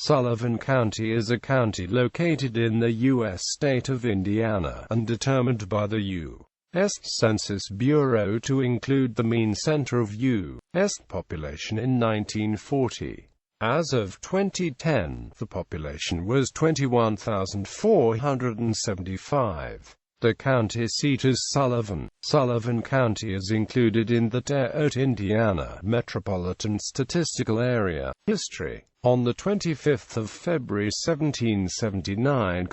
Sullivan County is a county located in the U.S. state of Indiana, and determined by the U.S. Census Bureau to include the mean center of U.S. population in 1940. As of 2010, the population was 21,475. The county seat is Sullivan. Sullivan County is included in the Nyttend, Indiana Metropolitan Statistical Area. History. On the 25th of February 1779,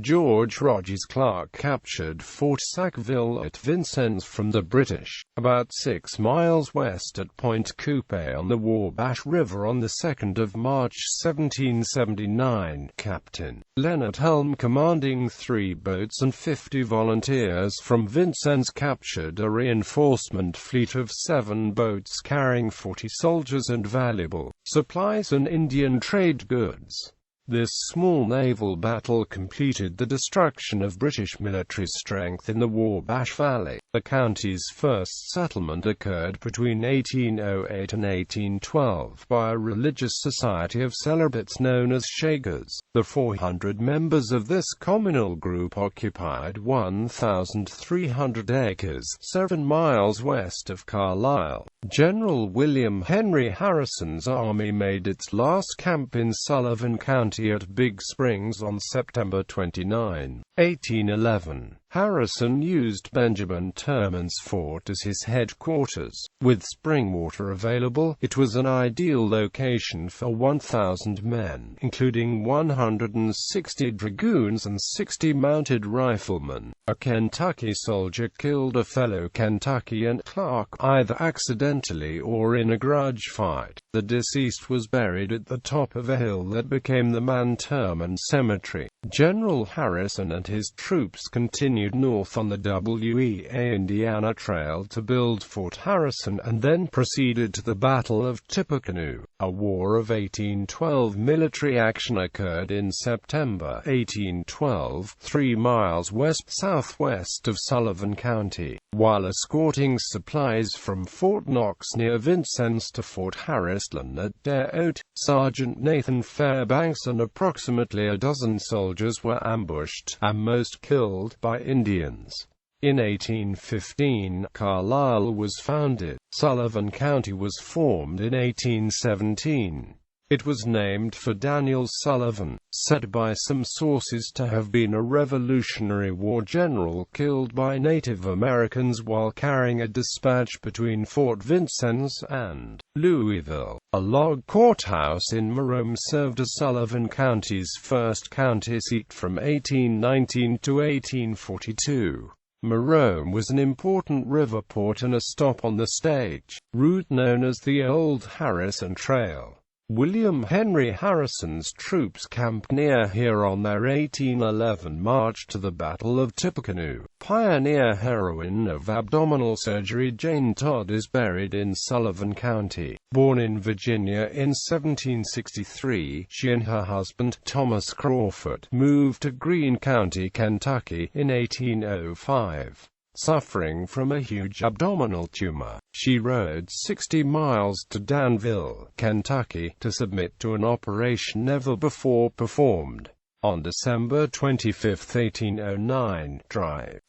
George Rogers Clark captured Fort Sackville at Vincennes from the British, about 6 miles west at Point Coupé on the Wabash River on the 2nd of March 1779. Captain Leonard Helm, commanding 3 boats and 50 volunteers from Vincennes, captured a reinforcement fleet of 7 boats carrying 40 soldiers and valuable supplies and Indian trade goods. This small naval battle completed the destruction of British military strength in the Wabash Valley. The county's first settlement occurred between 1808 and 1812 by a religious society of celibates known as Shakers. The 400 members of this communal group occupied 1,300 acres, 7 miles west of Carlisle. General William Henry Harrison's army made its last camp in Sullivan County at Big Springs on September 29, 1811. Harrison used Benjamin Terman's fort as his headquarters. With spring water available, it was an ideal location for 1,000 men, including 160 dragoons and 60 mounted riflemen. A Kentucky soldier killed a fellow Kentuckian, Clark, either accidentally or in a grudge fight. The deceased was buried at the top of a hill that became the Terman Cemetery. General Harrison and his troops continued north on the W.E.A. Indiana Trail to build Fort Harrison and then proceeded to the Battle of Tippecanoe. A War of 1812 military action occurred in September 1812, 3 miles west-southwest of Sullivan County. While escorting supplies from Fort Knox near Vincennes to Fort Harrison at Nyttend, Sergeant Nathan Fairbanks and approximately a dozen soldiers were ambushed, and most killed, by Indians. In 1815, Carlisle was founded. Sullivan County was formed in 1817. It was named for Daniel Sullivan, said by some sources to have been a Revolutionary War general killed by Native Americans while carrying a dispatch between Fort Vincennes and Louisville. A log courthouse in Marome served as Sullivan County's first county seat from 1819 to 1842. Marome was an important river port and a stop on the stage route known as the Old Harrison Trail. William Henry Harrison's troops camped near here on their 1811 march to the Battle of Tippecanoe. Pioneer heroine of abdominal surgery Jane Todd is buried in Sullivan County. Born in Virginia in 1763, she and her husband, Thomas Crawford, moved to Greene County, Kentucky, in 1805. Suffering from a huge abdominal tumor, she rode 60 miles to Danville, Kentucky, to submit to an operation never before performed. On December 25, 1809,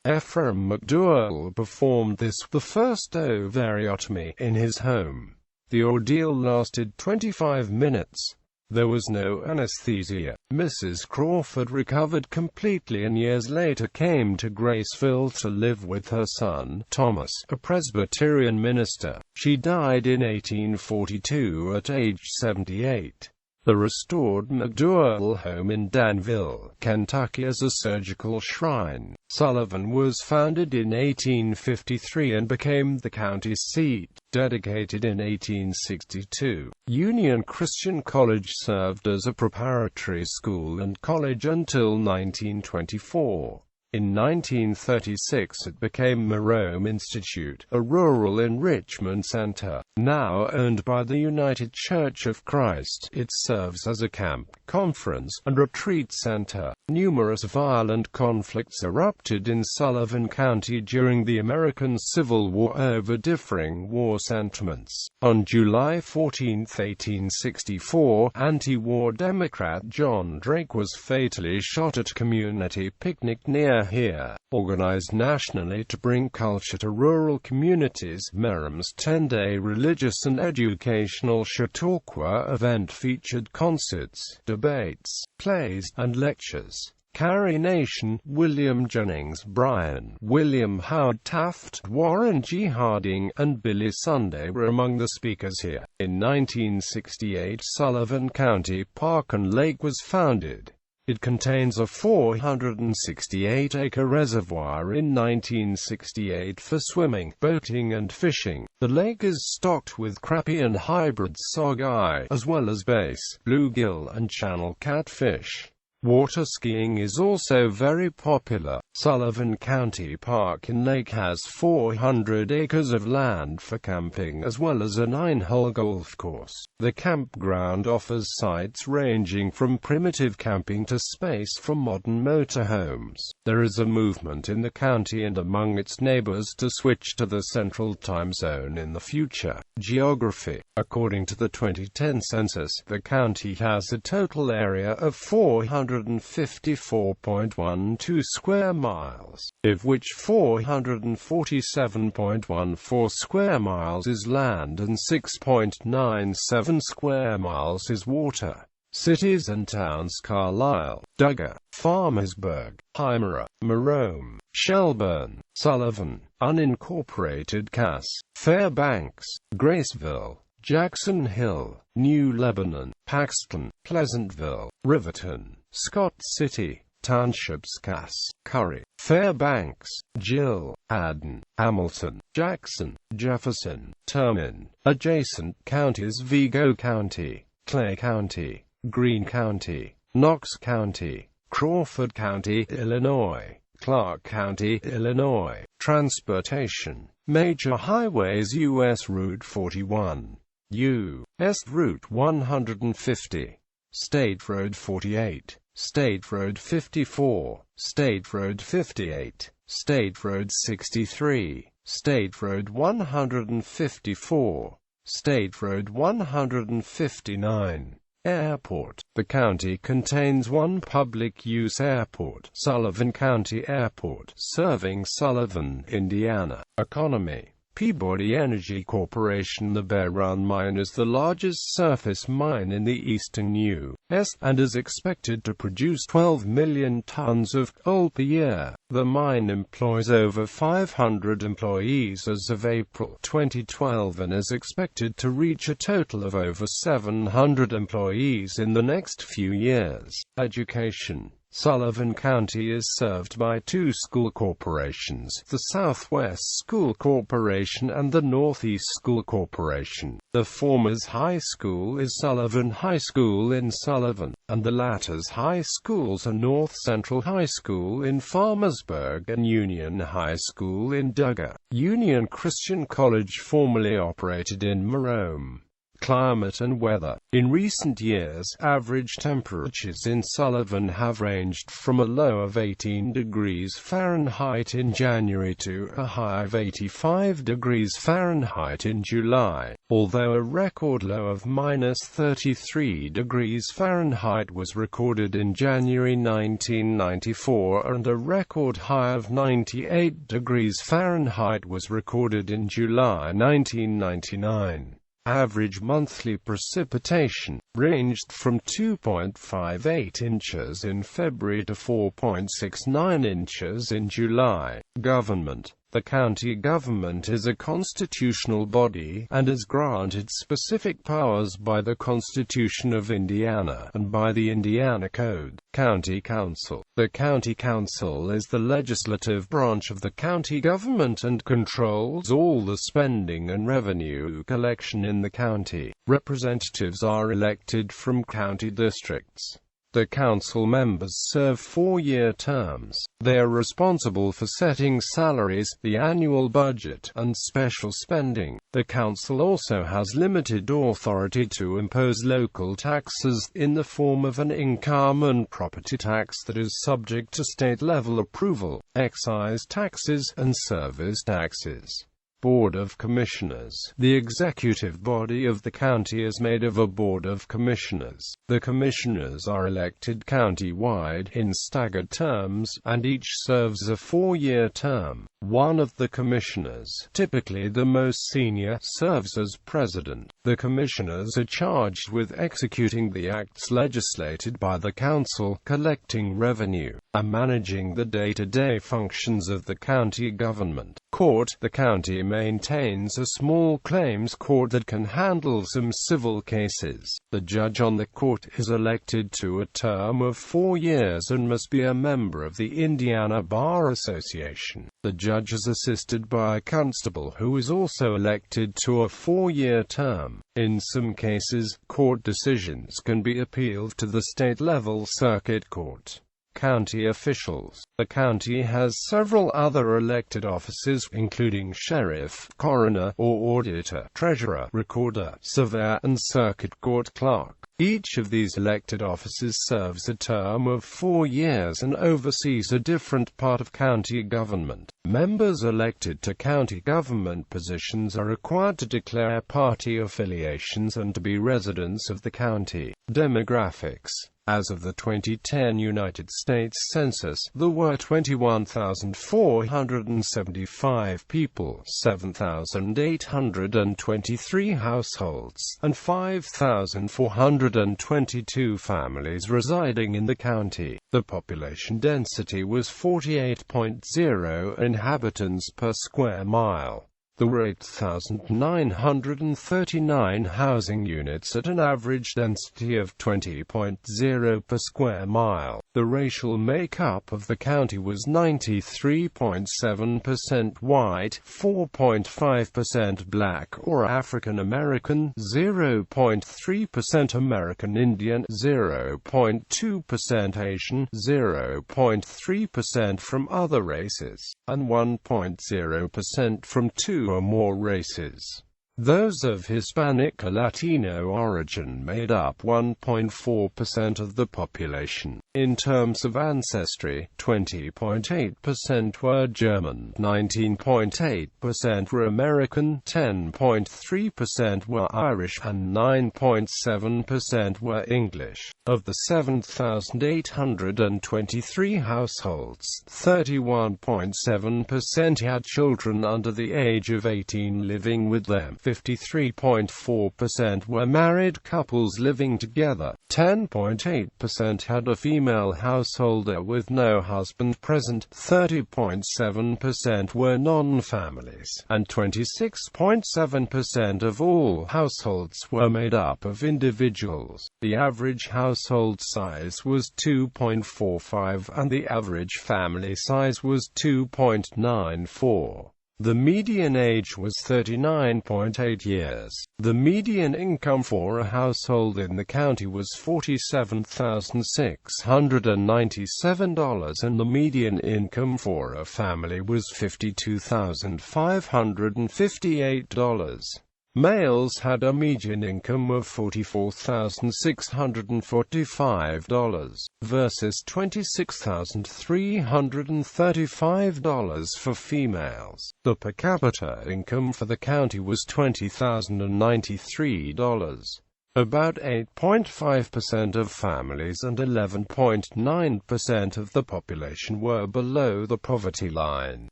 Ephraim McDowell performed the first ovariotomy in his home. The ordeal lasted 25 minutes. There was no anesthesia. Mrs. Crawford recovered completely and years later came to Graceville to live with her son, Thomas, a Presbyterian minister. She died in 1842 at age 78. The restored McDowell home in Danville, Kentucky is a surgical shrine. Sullivan was founded in 1853 and became the county seat, dedicated in 1862. Union Christian College served as a preparatory school and college until 1924. In 1936 it became Marome Institute, a rural enrichment center. Now owned by the United Church of Christ, it serves as a camp, conference, and retreat center. Numerous violent conflicts erupted in Sullivan County during the American Civil War over differing war sentiments. On July 14, 1864, anti-war Democrat John Drake was fatally shot at a community picnic near here, organized nationally to bring culture to rural communities. Marome's 10-day religious and educational Chautauqua event featured concerts, debates, plays, and lectures. Carrie Nation, William Jennings Bryan, William Howard Taft, Warren G. Harding, and Billy Sunday were among the speakers here. In 1968, Sullivan County Park and Lake was founded. It contains a 468-acre reservoir in 1968 for swimming, boating and fishing. The lake is stocked with crappie and hybrid sockeye, as well as bass, bluegill and channel catfish. Water skiing is also very popular. Sullivan County Park and Lake has 400 acres of land for camping as well as a 9-hole golf course. The campground offers sites ranging from primitive camping to space for modern motorhomes. There is a movement in the county and among its neighbors to switch to the Central Time Zone in the future. Geography. According to the 2010 census, the county has a total area of 454.12 square miles, of which 447.14 square miles is land and 6.97 square miles is water. Cities and towns: Carlisle, Dugger, Farmersburg, Hymera, Marome, Shelburne, Sullivan, unincorporated Cass, Fairbanks, Graceville, Jackson Hill, New Lebanon, Paxton, Pleasantville, Riverton, Scott City. Townships: Cass, Curry, Fairbanks, Gill, Haddon, Hamilton, Jackson, Jefferson, Termin. Adjacent counties: Vigo County, Clay County, Greene County, Knox County, Crawford County, Illinois, Clark County, Illinois. Transportation. Major highways: U.S. Route 41, U.S. Route 150, State Road 48, State Road 54, State Road 58, State Road 63, State Road 154, State Road 159. Airport. The county contains one public-use airport, Sullivan County Airport, serving Sullivan, Indiana. Economy. Peabody Energy Corporation. The Bear Run Mine is the largest surface mine in the eastern U.S. and is expected to produce 12 million tons of coal per year. The mine employs over 500 employees as of April 2012 and is expected to reach a total of over 700 employees in the next few years. Education. Sullivan County is served by two school corporations, the Southwest School Corporation and the Northeast School Corporation. The former's high school is Sullivan High School in Sullivan, and the latter's high schools are North Central High School in Farmersburg and Union High School in Dugger. Union Christian College formerly operated in Marome. Climate and weather. In recent years, average temperatures in Sullivan have ranged from a low of 18 degrees Fahrenheit in January to a high of 85 degrees Fahrenheit in July, although a record low of -33 degrees Fahrenheit was recorded in January 1994 and a record high of 98 degrees Fahrenheit was recorded in July 1999. Average monthly precipitation ranged from 2.58 inches in February to 4.69 inches in July. Government. The county government is a constitutional body, and is granted specific powers by the Constitution of Indiana, and by the Indiana Code. County Council. The County Council is the legislative branch of the county government and controls all the spending and revenue collection in the county. Representatives are elected from county districts. The council members serve 4-year terms. They are responsible for setting salaries, the annual budget, and special spending. The council also has limited authority to impose local taxes, in the form of an income and property tax that is subject to state-level approval, excise taxes, and service taxes. Board of Commissioners. The executive body of the county is made of a Board of Commissioners. The commissioners are elected county-wide, in staggered terms, and each serves a 4-year term. One of the commissioners, typically the most senior, serves as president. The commissioners are charged with executing the acts legislated by the council, collecting revenue, and managing the day-to-day functions of the county government. Court. The county maintains a small claims court that can handle some civil cases. The judge on the court is elected to a term of 4 years and must be a member of the Indiana Bar Association. The judge is assisted by a constable who is also elected to a 4-year term. In some cases, court decisions can be appealed to the state-level circuit court. County officials. The county has several other elected offices, including sheriff, coroner or auditor, treasurer, recorder, surveyor, and circuit court clerk. Each of these elected offices serves a term of 4 years and oversees a different part of county government. Members elected to county government positions are required to declare party affiliations and to be residents of the county. Demographics. As of the 2010 United States Census, there were 21,475 people, 7,823 households, and 5,422 families residing in the county. The population density was 48.0 inhabitants per square mile. There were 8,939 housing units at an average density of 20.0 per square mile. The racial makeup of the county was 93.7% white, 4.5% black or African American, 0.3% American Indian, 0.2% Asian, 0.3% from other races, and 1.0% from 2 or more races. Those of Hispanic or Latino origin made up 1.4% of the population. In terms of ancestry, 20.8% were German, 19.8% were American, 10.3% were Irish, and 9.7% were English. Of the 7,823 households, 31.7% had children under the age of 18 living with them. 53.4% were married couples living together. 10.8% had a female householder with no husband present. 30.7% were non-families, and 26.7% of all households were made up of individuals. The average household size was 2.45 and the average family size was 2.94. The median age was 39.8 years. The median income for a household in the county was $47,697 and the median income for a family was $52,558. Males had a median income of $44,645 versus $26,335 for females. The per capita income for the county was $20,093. About 8.5% of families and 11.9% of the population were below the poverty line,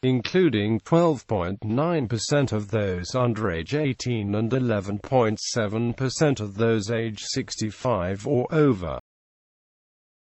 including 12.9% of those under age 18 and 11.7% of those age 65 or over.